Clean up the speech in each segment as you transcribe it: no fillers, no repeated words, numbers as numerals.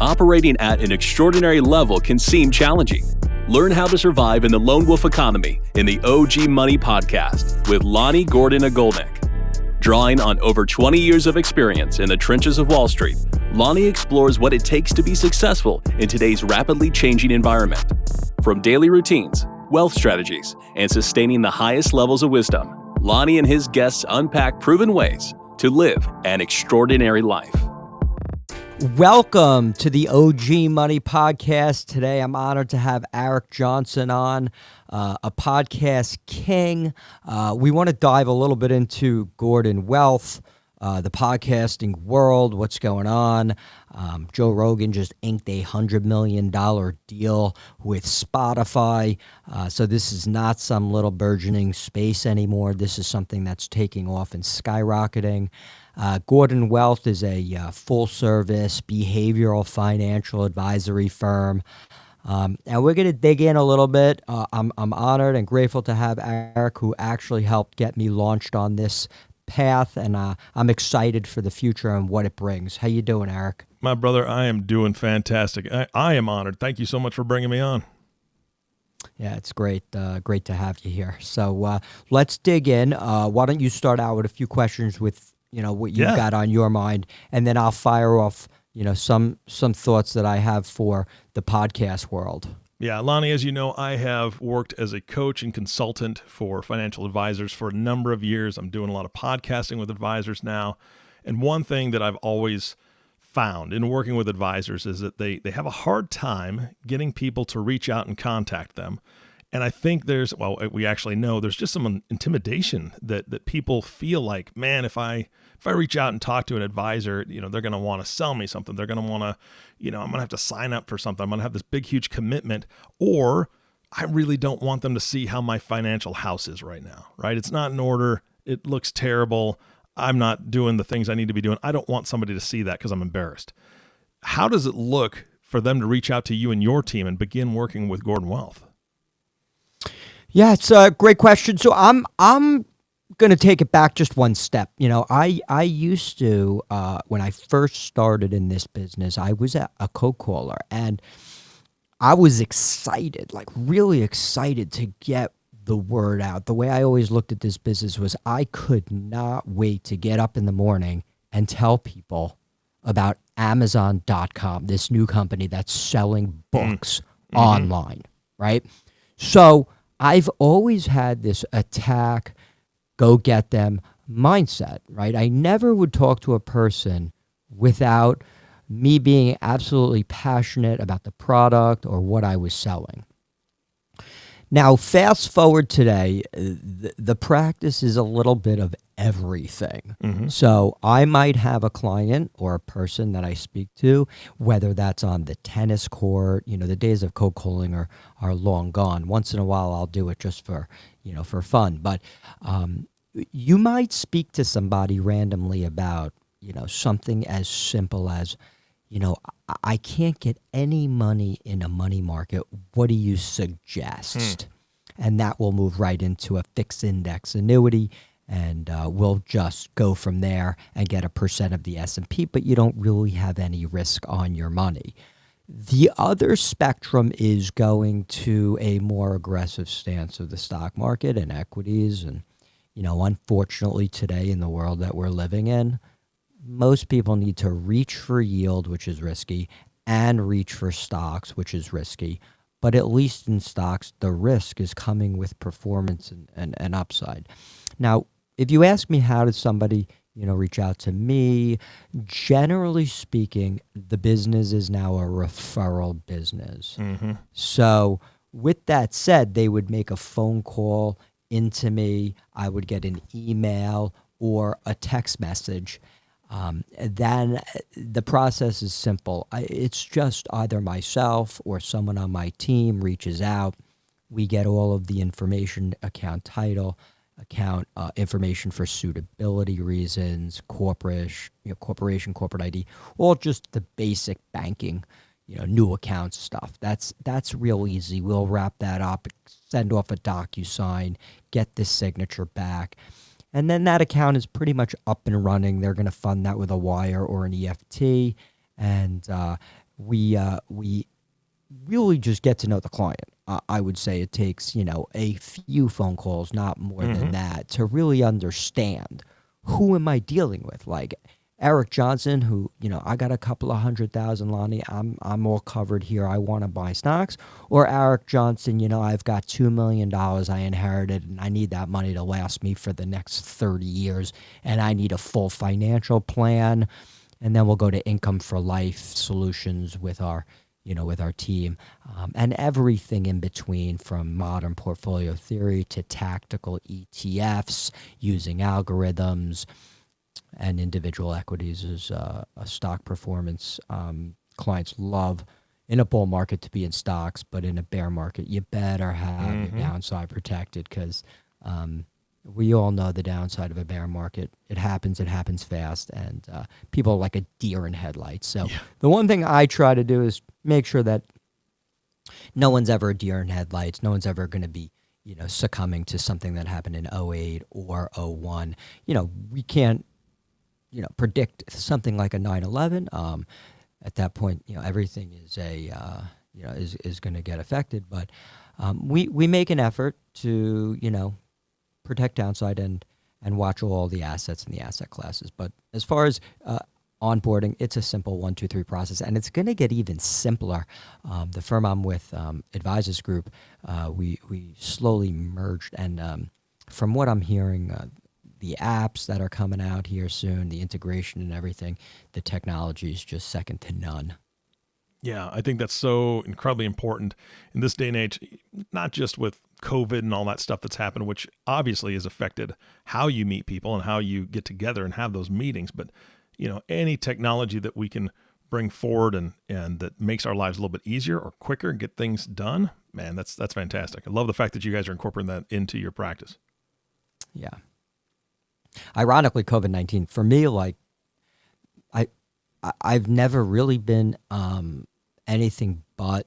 Operating at an extraordinary level can seem challenging. Learn how to survive in the lone wolf economy in the OG Money podcast with Lonnie Ogulnick. Drawing on over 20 years of experience in the trenches of Wall Street, Lonnie explores what it takes to be successful in today's rapidly changing environment. From daily routines, wealth strategies, and sustaining the highest levels of wisdom, Lonnie and his guests unpack proven ways to live an extraordinary life. Welcome to the OG Money Podcast. Today, I'm honored to have Eric Johnson on, a podcast king. We want to dive a little bit into Gordon Wealth, the podcasting world, what's going on. Joe Rogan just inked a $100 million deal with Spotify. So this is not some little burgeoning space anymore. This is something that's taking off and skyrocketing. Gordon Wealth is a full-service behavioral financial advisory firm. And we're going to dig in a little bit. I'm honored and grateful to have Eric, who actually helped get me launched on this path, and I'm excited for the future and what it brings. How you doing, Eric? My brother, I am doing fantastic. I am honored. Thank you so much for bringing me on. Yeah, it's great. Great to have you here. So let's dig in. Why don't you start out with a few questions with what you've got on your mind, and then I'll fire off some thoughts that I have for the podcast world. Yeah, Lonnie, as you know, I have worked as a coach and consultant for financial advisors for a number of years. I'm doing a lot of podcasting with advisors now. And one thing that I've always found in working with advisors is that they have a hard time getting people to reach out and contact them. And I think we actually know there's just some intimidation that people feel like, man, if I reach out and talk to an advisor, they're going to want to sell me something. They're going to want to, I'm going to have to sign up for something. I'm going to have this big, huge commitment, or I really don't want them to see how my financial house is right now, right? It's not in order. It looks terrible. I'm not doing the things I need to be doing. I don't want somebody to see that because I'm embarrassed. How does it look for them to reach out to you and your team and begin working with Gordon Wealth? Yeah, it's a great question. So I'm going to take it back just one step. I used to, when I first started in this business, I was a cold caller, and I was excited, like really excited to get the word out. The way I always looked at this business was I could not wait to get up in the morning and tell people about Amazon.com, this new company that's selling books online, right? So I've always had this attack, go get them mindset, right? I never would talk to a person without me being absolutely passionate about the product or what I was selling. Now, fast forward today, the practice is a little bit of everything. Mm-hmm. So I might have a client or a person that I speak to, whether that's on the tennis court. The days of cold calling are long gone. Once in a while, I'll do it just for fun. But you might speak to somebody randomly about something as simple as, I can't get any money in a money market. What do you suggest? And that will move right into a fixed index annuity, and we'll just go from there and get a % of the S&P, but you don't really have any risk on your money. The other spectrum is going to a more aggressive stance of the stock market and equities. And, unfortunately today in the world that we're living in, most people need to reach for yield, which is risky, and reach for stocks, which is risky. But at least in stocks, the risk is coming with performance and upside. Now, if you ask me how does somebody, reach out to me, generally speaking, the business is now a referral business. Mm-hmm. So with that said, they would make a phone call into me. I would get an email or a text message. Then the process is simple. It's just either myself or someone on my team reaches out. We get all of the information, account title, account information for suitability reasons, corporation, corporate ID, all just the basic banking, new account stuff. That's real easy. We'll wrap that up, send off a DocuSign, get the signature back. And then that account is pretty much up and running. They're going to fund that with a wire or an EFT. And we really just get to know the client. I would say it takes, a few phone calls, not more than that, to really understand who am I dealing with. Like Eric Johnson, who, I got a couple of 100,000, Lonnie, I'm all covered here. I want to buy stocks. Or Eric Johnson, I've got $2 million I inherited and I need that money to last me for the next 30 years. And I need a full financial plan. And then we'll go to income for life solutions with our team, and everything in between, from modern portfolio theory to tactical ETFs using algorithms, and individual equities is a stock performance. Clients love in a bull market to be in stocks, but in a bear market, you better have your downside protected, because we all know the downside of a bear market. It happens fast, and people are like a deer in headlights. So the one thing I try to do is make sure that no one's ever a deer in headlights. No one's ever going to be, succumbing to something that happened in '08 or '01. We can't, predict something like a 9/11. At that point, everything is is going to get affected. But we make an effort to, protect downside and watch all the assets and the asset classes. But as far as onboarding, it's a simple 1, 2, 3 process, and it's going to get even simpler. The firm I'm with, Advisors Group, we slowly merged, and from what I'm hearing, the apps that are coming out here soon, the integration and everything, the technology is just second to none. Yeah, I think that's so incredibly important in this day and age, not just with COVID and all that stuff that's happened, which obviously has affected how you meet people and how you get together and have those meetings. But, any technology that we can bring forward and that makes our lives a little bit easier or quicker and get things done, man, that's fantastic. I love the fact that you guys are incorporating that into your practice. Yeah. Ironically, COVID-19, for me, like, I've never really been anything but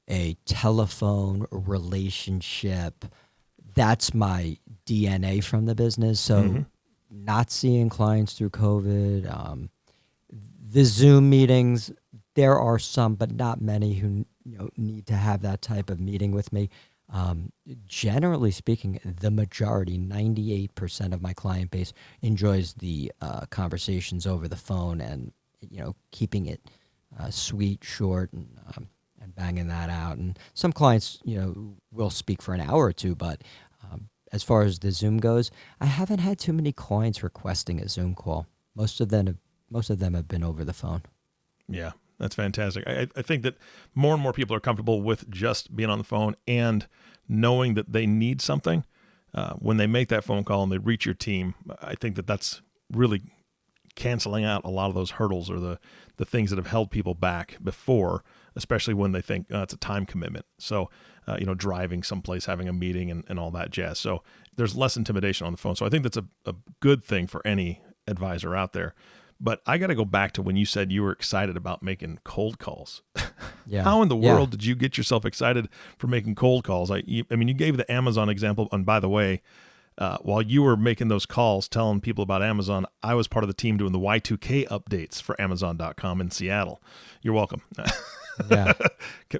a telephone relationship. That's my DNA from the business. So not seeing clients through COVID, the Zoom meetings, there are some, but not many who need to have that type of meeting with me. Generally speaking, the majority, 98% of my client base enjoys the conversations over the phone, and keeping it sweet, short, and banging that out. And some clients, will speak for an hour or two, but as far as the Zoom goes, I haven't had too many clients requesting a Zoom call. Most of them have been over the phone. Yeah, that's fantastic. I think that more and more people are comfortable with just being on the phone and knowing that they need something. When they make that phone call and they reach your team, I think that that's really canceling out a lot of those hurdles or the things that have held people back before, especially when they think it's a time commitment. So, driving someplace, having a meeting and all that jazz. So there's less intimidation on the phone. So I think that's a good thing for any advisor out there. But I got to go back to when you said you were excited about making cold calls. Yeah. How in the world did you get yourself excited for making cold calls? I mean, you gave the Amazon example. And by the way, while you were making those calls, telling people about Amazon, I was part of the team doing the Y2K updates for Amazon.com in Seattle. You're welcome. Yeah.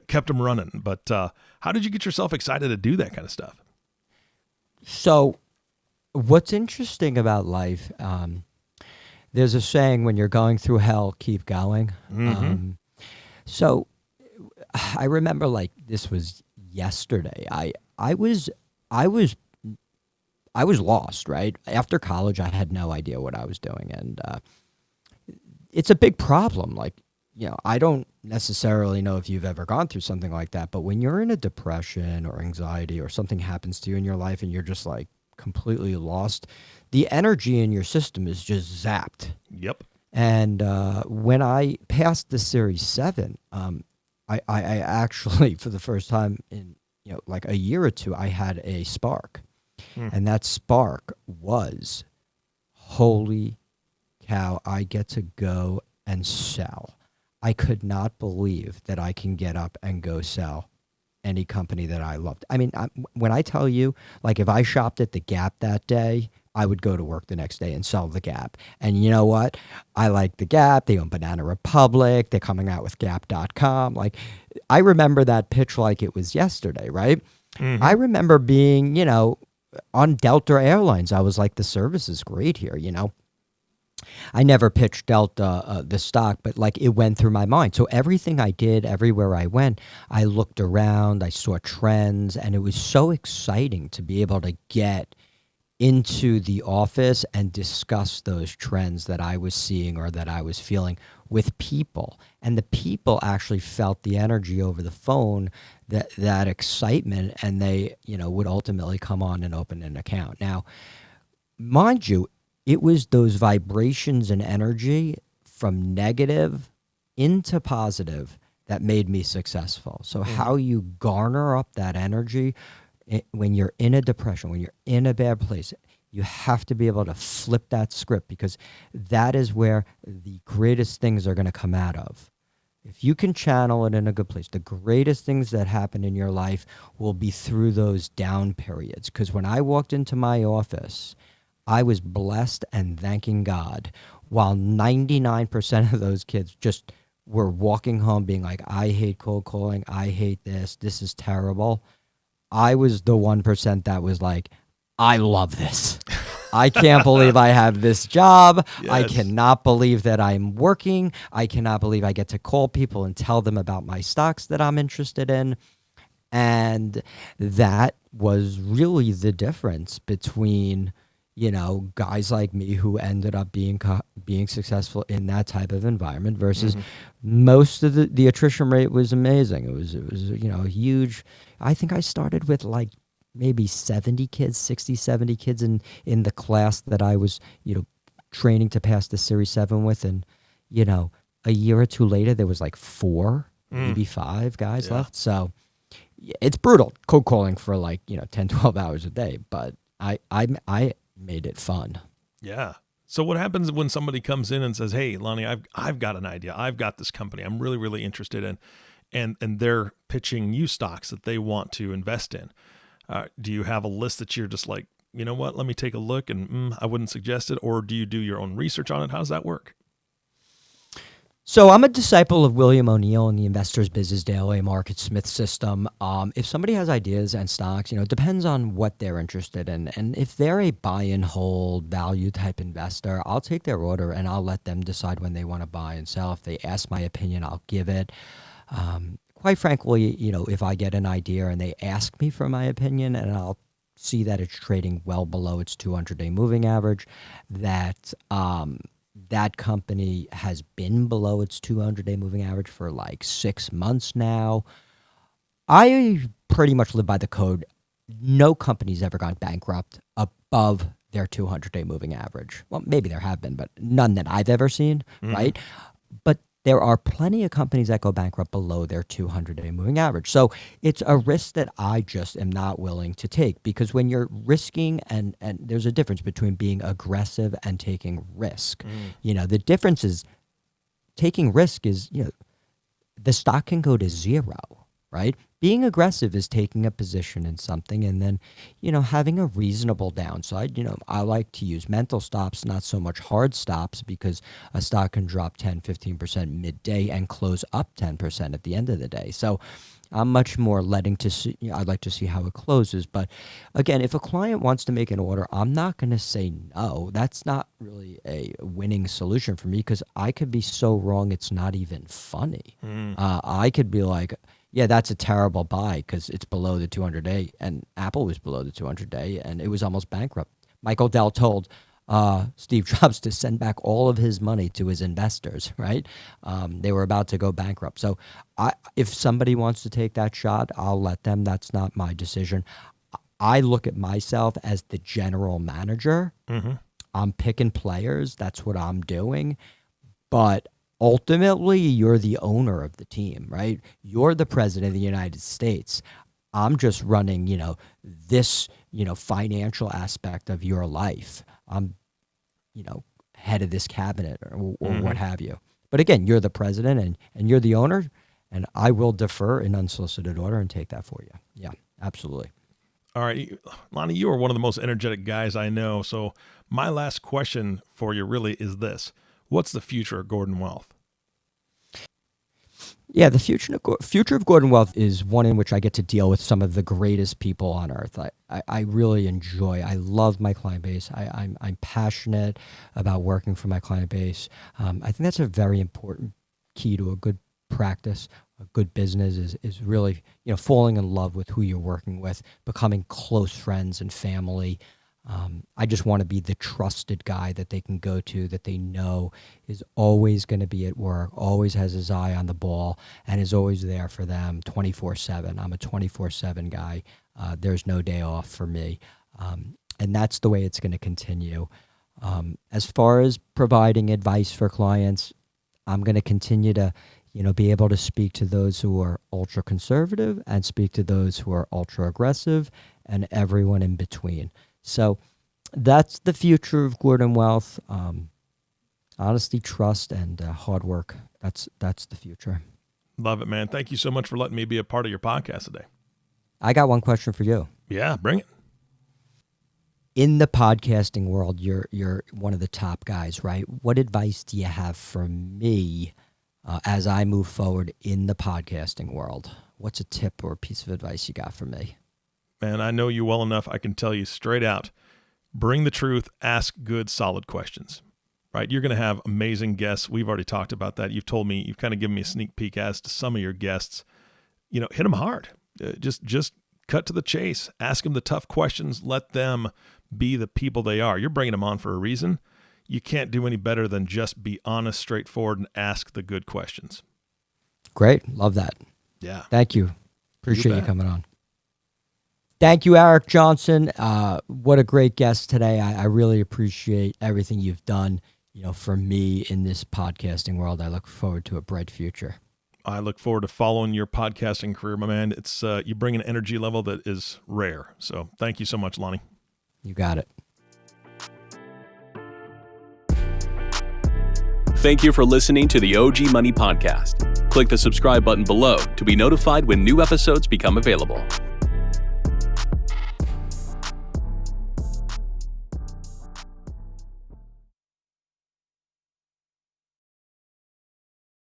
Kept them running. But how did you get yourself excited to do that kind of stuff? So what's interesting about life, there's a saying, when you're going through hell, keep going. So I remember, like, this was yesterday. I was lost, right? After college, I had no idea what I was doing. And it's a big problem. Like, I don't necessarily know if you've ever gone through something like that, but when you're in a depression or anxiety or something happens to you in your life and you're just like completely lost, the energy in your system is just zapped. Yep. And when I passed the Series 7, I actually, for the first time in like a year or two, I had a spark. And that spark was, holy cow, I get to go and sell. I could not believe that I can get up and go sell any company that I loved. I mean, when I tell you, like, if I shopped at the Gap that day, I would go to work the next day and sell the Gap. And you know what? I like the Gap. They own Banana Republic. They're coming out with Gap.com. Like, I remember that pitch like it was yesterday, right? Mm-hmm. I remember being, on Delta Airlines. I was like, the service is great here, I never pitched Delta, the stock, but like it went through my mind. So everything I did, everywhere I went, I looked around, I saw trends, and it was so exciting to be able to get into the office and discuss those trends that I was seeing or that I was feeling with people. And the people actually felt the energy over the phone, that excitement, and they, would ultimately come on and open an account. Now, mind you, it was those vibrations and energy from negative into positive that made me successful. So how you garner up that energy when you're in a depression, when you're in a bad place, you have to be able to flip that script, because that is where the greatest things are going to come out of. If you can channel it in a good place, the greatest things that happen in your life will be through those down periods. Because when I walked into my office, I was blessed and thanking God, while 99% of those kids just were walking home being like, I hate cold calling, I hate this is terrible. I was the 1% that was like, I love this. I can't believe I have this job. Yes. I cannot believe that I'm working. I cannot believe I get to call people and tell them about my stocks that I'm interested in. And that was really the difference between, guys like me who ended up being successful in that type of environment versus most of the attrition rate was amazing. It was huge. I think I started with like maybe 70 kids, 60, 70 kids in the class that I was, training to pass the Series 7 with. And, a year or two later, there was like 4, maybe 5 guys left. So it's brutal cold calling for like, 10, 12 hours a day, but I made it fun. Yeah. So what happens when somebody comes in and says, "Hey, Lonnie, I've got an idea. I've got this company I'm really, really interested in," and they're pitching you stocks that they want to invest in? Do you have a list that you're just like, you know what, let me take a look and I wouldn't suggest it? Or do you do your own research on it? How does that work? So I'm a disciple of William O'Neill in the Investor's Business Daily Market Smith system. If somebody has ideas and stocks, it depends on what they're interested in. And if they're a buy and hold value type investor, I'll take their order and I'll let them decide when they want to buy and sell. If they ask my opinion, I'll give it. Quite frankly, if I get an idea and they ask me for my opinion and I'll see that it's trading well below its 200-day moving average, that that company has been below its 200-day moving average for like 6 months now, I pretty much live by the code. No company's ever gone bankrupt above their 200-day moving average. Well, maybe there have been, but none that I've ever seen, right? But there are plenty of companies that go bankrupt below their 200-day moving average. So it's a risk that I just am not willing to take, because when you're risking, and there's a difference between being aggressive and taking risk. The difference is taking risk is, the stock can go to zero, right? Being aggressive is taking a position in something and then, having a reasonable downside. I like to use mental stops, not so much hard stops, because a stock can drop 10, 15% midday and close up 10% at the end of the day. So I'm much more letting to see, I'd like to see how it closes. But again, if a client wants to make an order, I'm not going to say no. That's not really a winning solution for me, because I could be so wrong it's not even funny. I could be like, yeah, that's a terrible buy because it's below the 200-day, and Apple was below the 200-day, and it was almost bankrupt. Michael Dell told Steve Jobs to send back all of his money to his investors, right? They were about to go bankrupt. So if somebody wants to take that shot, I'll let them. That's not my decision. I look at myself as the general manager. I'm picking players. That's what I'm doing. But ultimately, you're the owner of the team, right? You're the president of the United States. I'm just running, this, financial aspect of your life. I'm, head of this cabinet or what have you. But again, you're the president and you're the owner, and I will defer in unsolicited order and take that for you. Yeah, absolutely. All right, Lonnie, you are one of the most energetic guys I know. So my last question for you really is this. What's the future of Gordon Wealth? Yeah, the future of Gordon Wealth is one in which I get to deal with some of the greatest people on earth. I really enjoy. I love my client base. I'm passionate about working for my client base. I think that's a very important key to a good practice. A good business is really falling in love with who you're working with, becoming close friends and family. I just want to be the trusted guy that they can go to, that they know is always going to be at work, always has his eye on the ball, and is always there for them 24/7. I'm a 24/7 guy. There's no day off for me. And that's the way it's going to continue. As far as providing advice for clients, I'm going to continue to be able to speak to those who are ultra conservative and speak to those who are ultra aggressive and everyone in between. So that's the future of Gordon Wealth. Honesty, trust, and hard work. That's the future. Love it, man. Thank you so much for letting me be a part of your podcast today. I got one question for you. Yeah, bring it. In the podcasting world, you're one of the top guys, right? What advice do you have for me as I move forward in the podcasting world? What's a tip or a piece of advice you got for me? Man, I know you well enough. I can tell you straight out, bring the truth, ask good, solid questions, right? You're going to have amazing guests. We've already talked about that. You've told me, you've kind of given me a sneak peek as to some of your guests. Hit them hard. Just cut to the chase. Ask them the tough questions. Let them be the people they are. You're bringing them on for a reason. You can't do any better than just be honest, straightforward, and ask the good questions. Great. Love that. Yeah. Thank you. Appreciate you coming on. Thank you, Eric Johnson. What a great guest today. I really appreciate everything you've done, for me in this podcasting world. I look forward to a bright future. I look forward to following your podcasting career, my man. It's you bring an energy level that is rare. So thank you so much, Lonnie. You got it. Thank you for listening to the OG Money Podcast. Click the subscribe button below to be notified when new episodes become available.